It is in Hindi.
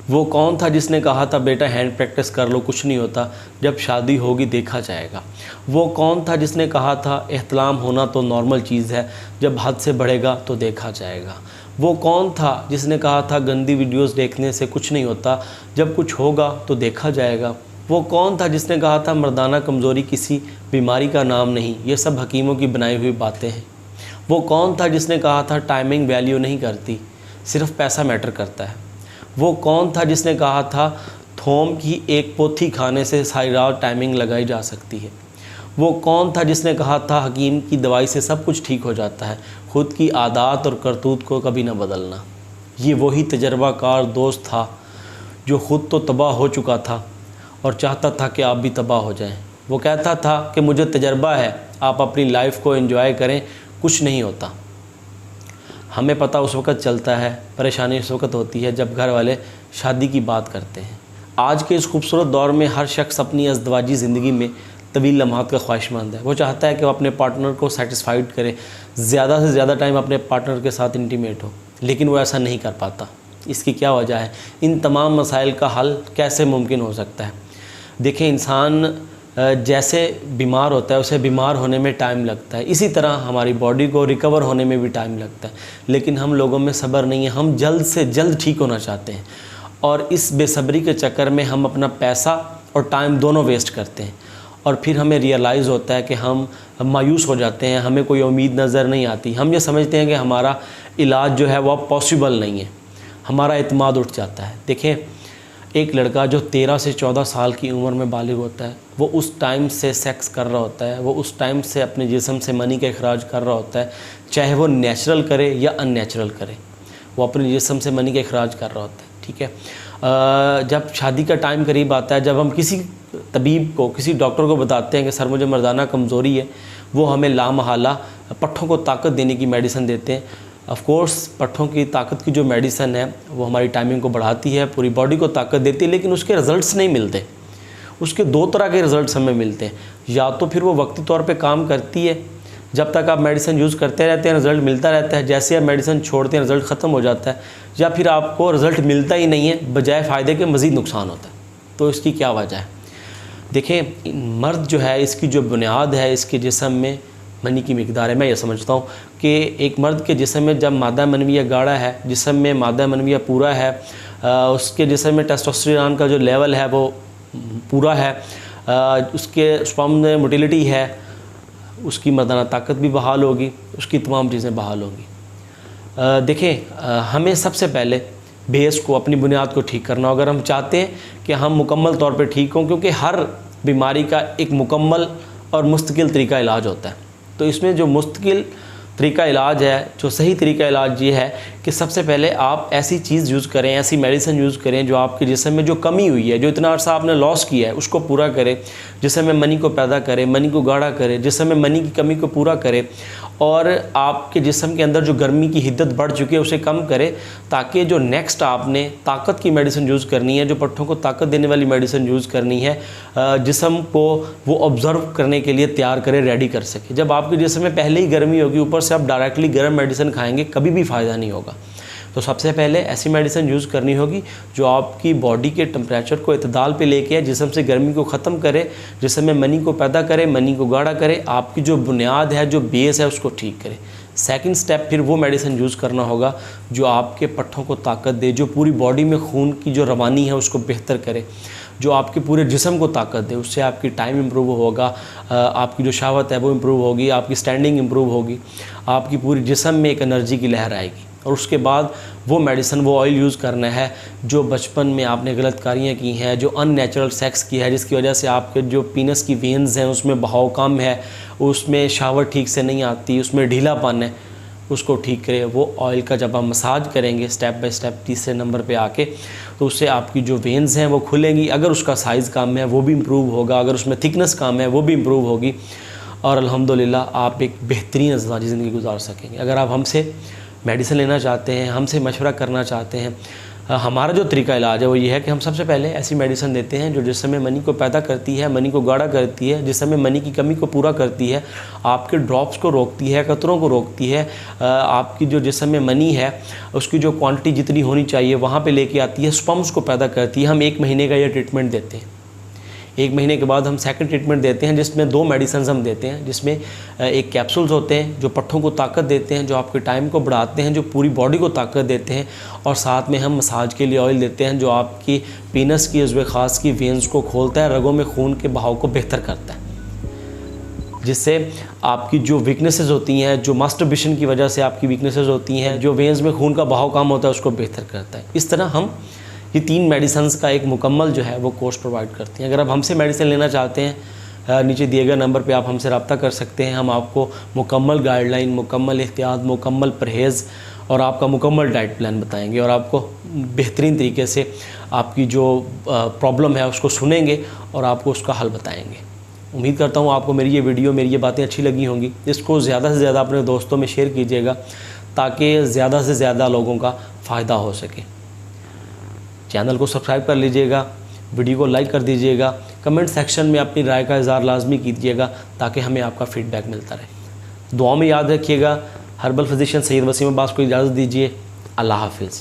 वो कौन था जिसने कहा था बेटा हैंड प्रैक्टिस कर लो कुछ नहीं होता, जब शादी होगी देखा जाएगा। वो कौन था जिसने कहा था एहतलाम होना तो नॉर्मल चीज़ है, जब हद से बढ़ेगा तो देखा जाएगा। वो कौन था जिसने कहा था गंदी वीडियोस देखने से कुछ नहीं होता, जब कुछ होगा तो देखा जाएगा। वो कौन था जिसने कहा था मर्दाना कमज़ोरी किसी बीमारी का नाम नहीं, ये सब हकीमों की बनाई हुई बातें हैं। वो कौन था जिसने कहा था टाइमिंग वैल्यू नहीं करती, सिर्फ पैसा मैटर करता है। वो कौन था जिसने कहा था थोम की एक पोथी खाने से सारी रात टाइमिंग लगाई जा सकती है। वो कौन था जिसने कहा था हकीम की दवाई से सब कुछ ठीक हो जाता है, ख़ुद की आदत और करतूत को कभी ना बदलना। ये वही तजर्बाकार दोस्त था जो ख़ुद तो तबाह हो चुका था और चाहता था कि आप भी तबाह हो जाएं। वो कहता था कि मुझे तजर्बा है, आप अपनी लाइफ को एंजॉय करें, कुछ नहीं होता। हमें पता उस वक़्त चलता है, परेशानी उस वक़्त होती है जब घर वाले शादी की बात करते हैं। आज के इस खूबसूरत दौर में हर शख्स अपनी अज़दवाजी ज़िंदगी में तवील लम्हात का ख्वाहिशमंद है। वो चाहता है कि वो अपने पार्टनर को सेटिस्फाइड करे, ज़्यादा से ज़्यादा टाइम अपने पार्टनर के साथ इंटीमेट हो, लेकिन वो ऐसा नहीं कर पाता। इसकी क्या वजह है? इन तमाम मसाइल का हल कैसे मुमकिन हो सकता है? देखें, इंसान जैसे बीमार होता है उसे बीमार होने में टाइम लगता है, इसी तरह हमारी बॉडी को रिकवर होने में भी टाइम लगता है, लेकिन हम लोगों में सब्र नहीं है। हम जल्द से जल्द ठीक होना चाहते हैं और इस बेसब्री के चक्कर में हम अपना पैसा और टाइम दोनों वेस्ट करते हैं और फिर हमें रियलाइज़ होता है कि हम मायूस हो जाते हैं, हमें कोई उम्मीद नज़र नहीं आती। हम ये समझते हैं कि हमारा इलाज जो है वो अब पॉसिबल नहीं है, हमारा एतमाद उठ जाता है। देखें, एक लड़का जो 13 से 14 साल की उम्र में बालिग होता है, वो उस टाइम से सेक्स कर रहा होता है, वो उस टाइम से अपने जिस्म से मनी का इखराज कर रहा होता है, चाहे वो नेचुरल करे या अननेचुरल करे, वो अपने जिस्म से मनी का इखराज कर रहा होता है। ठीक है, जब शादी का टाइम करीब आता है, जब हम किसी तबीब को, किसी डॉक्टर को बताते हैं कि सर मुझे मर्दाना कमज़ोरी है, वो हमें लामहला पट्ठों को ताकत देने की मेडिसिन देते हैं। ऑफ़ कोर्स पट्ठों की ताकत की जो मेडिसिन है वो हमारी टाइमिंग को बढ़ाती है, पूरी बॉडी को ताकत देती है, लेकिन उसके रिज़ल्ट्स नहीं मिलते। उसके दो तरह के रिज़ल्ट्स हमें मिलते हैं, या तो फिर वो वक्ती तौर पे काम करती है, जब तक आप मेडिसिन यूज़ करते रहते हैं रिज़ल्ट मिलता रहता है, जैसे आप मेडिसिन छोड़ते हैं रिज़ल्ट ख़त्म हो जाता है, या फिर आपको रिज़ल्ट मिलता ही नहीं है, बजाय फ़ायदे के मज़ीद नुकसान होता है। तो इसकी क्या वजह है? देखें, मर्द जो है इसकी जो बुनियाद है इसके जिस्म में मनी की मिकदार है। मैं ये समझता हूँ कि एक मर्द के जिस्म में जब मादा मनविया गाढ़ा है, जिस्म में मादा मनविया पूरा है, उसके जिस्म में टेस्टोस्टेरोन का जो लेवल है वो पूरा है, उसके स्पर्म में मोटिलिटी है, उसकी मर्दाना ताकत भी बहाल होगी, उसकी तमाम चीज़ें बहाल होंगी। देखें, हमें सबसे पहले बेस को, अपनी बुनियाद को ठीक करना। अगर हम चाहते हैं कि हम मुकम्मल तौर पे ठीक हों, क्योंकि हर बीमारी का एक मुकम्मल और मुस्तकिल तरीका इलाज होता है, तो इसमें जो मुस्तकिल तरीका इलाज है, जो सही तरीका इलाज ये है कि सबसे पहले आप ऐसी चीज़ यूज़ करें, ऐसी मेडिसिन यूज़ करें जो आपके जिस्म में जो कमी हुई है, जो इतना अर्सा आपने लॉस किया है, उसको पूरा करे, जिस्म में मनी को पैदा करे, मनी को गाढ़ा करे, जिस्म में मनी की कमी को पूरा करे और आपके जिस्म के अंदर जो गर्मी की हिद्दत बढ़ चुकी है उसे कम करे, ताकि जो नेक्स्ट आपने ताकत की मेडिसिन यूज़ करनी है, जो पट्ठों को ताकत देने वाली मेडिसिन यूज़ करनी है, जिस्म को वो ऑब्ज़र्व करने के लिए तैयार करे, रेडी कर सके। जब आपके जिस्म में पहले ही गर्मी होगी, ऊपर से आप डायरेक्टली गर्म मेडिसिन खाएंगे, कभी भी फ़ायदा नहीं होगा। तो सबसे पहले ऐसी मेडिसिन यूज़ करनी होगी जो आपकी बॉडी के टेम्परेचर को इतदाल पे लेके आए, जिस्म से गर्मी को ख़त्म करे, जिस्म में मनी को पैदा करे, मनी को गाढ़ा करे, आपकी जो बुनियाद है, जो बेस है उसको ठीक करे। सेकंड स्टेप फिर वो मेडिसिन यूज़ करना होगा जो आपके पट्ठों को ताकत दे, जो पूरी बॉडी में खून की जो रवानी है उसको बेहतर करे, जो आपके पूरे जिस्म को ताकत दे। उससे आपकी टाइम इम्प्रूव होगा, आपकी जो शहावत है वो इम्प्रूव होगी, आपकी स्टैंडिंग इम्प्रूव होगी, आपकी पूरी जिस्म में एक एनर्जी की लहर आएगी। और उसके बाद वो मेडिसिन, वो ऑयल यूज़ करना है जो बचपन में आपने गलतकारियाँ की हैं, जो अननेचुरल सेक्स किया है, जिसकी वजह से आपके जो पीनस की वेन्स हैं उसमें बहाव कम है, उसमें शावर ठीक से नहीं आती, उसमें ढीलापन है, उसको ठीक करे। वो ऑयल का जब आप मसाज करेंगे स्टेप बाय स्टेप तीसरे नंबर पे आके, तो उससे आपकी जो वेन्स हैं वो खुलेंगी। अगर उसका साइज़ कम है वो भी इम्प्रूव होगा, अगर उसमें थिकनेस कम है वो भी इम्प्रूव होगी और अल्हम्दुलिल्लाह आप एक बेहतरीन ज़िंदगी ज़िंदगी गुजार सकेंगे। अगर आप हमसे मेडिसिन लेना चाहते हैं, हमसे मशवरा करना चाहते हैं, हमारा जो तरीका इलाज है वो ये है कि हम सबसे पहले ऐसी मेडिसिन देते हैं जो जिस समय मनी को पैदा करती है, मनी को गाढ़ा करती है, जिस समय मनी की कमी को पूरा करती है, आपके ड्रॉप्स को रोकती है, कतरों को रोकती है, आपकी जो जिस समय मनी है उसकी जो क्वांटिटी जितनी होनी चाहिए वहाँ पे लेके आती है, स्पर्म्स को पैदा करती है। हम 1 महीने का ये ट्रीटमेंट देते हैं। 1 महीने के बाद हम सेकंड ट्रीटमेंट देते हैं जिसमें 2 मेडिसिन हम देते हैं, जिसमें एक कैप्सूल्स होते हैं जो पट्ठों को ताकत देते हैं, जो आपके टाइम को बढ़ाते हैं, जो पूरी बॉडी को ताकत देते हैं, और साथ में हम मसाज के लिए ऑयल देते हैं जो आपकी पीनस की उज़्व खास की वेंस को खोलता है, रगों में खून के बहाव को बेहतर करता है, जिससे आपकी जो वीकनेसेस होती हैं, जो मास्टरबेशन की वजह से आपकी वीकनेसेस होती हैं, जो वेंस में खून का बहाव कम होता है उसको बेहतर करता है। इस तरह हम ये 3 मेडिसिन का एक मुकम्मल जो है वो कोर्स प्रोवाइड करते हैं। अगर आप हमसे मेडिसिन लेना चाहते हैं, नीचे दिए गए नंबर पे आप हमसे रब्ता कर सकते हैं। हम आपको मुकम्मल गाइडलाइन, मुकम्मल एहतियात, मुकम्मल परहेज़ और आपका मुकम्मल डाइट प्लान बताएंगे और आपको बेहतरीन तरीके से आपकी जो प्रॉब्लम है उसको सुनेंगे और आपको उसका हल बताएंगे। उम्मीद करता हूँ आपको मेरी ये वीडियो, मेरी ये बातें अच्छी लगी होंगी। इसको ज़्यादा से ज़्यादा अपने दोस्तों में शेयर कीजिएगा ताकि ज़्यादा से ज़्यादा लोगों का फ़ायदा हो सके। चैनल को सब्सक्राइब कर लीजिएगा, वीडियो को लाइक कर दीजिएगा, कमेंट सेक्शन में अपनी राय का इज़हार लाजमी कीजिएगा ताकि हमें आपका फ़ीडबैक मिलता रहे। दुआ में याद रखिएगा। हर्बल फिजिशियन सैयद वसीम अब्बास को इजाज़त दीजिए। अल्लाह हाफिज़।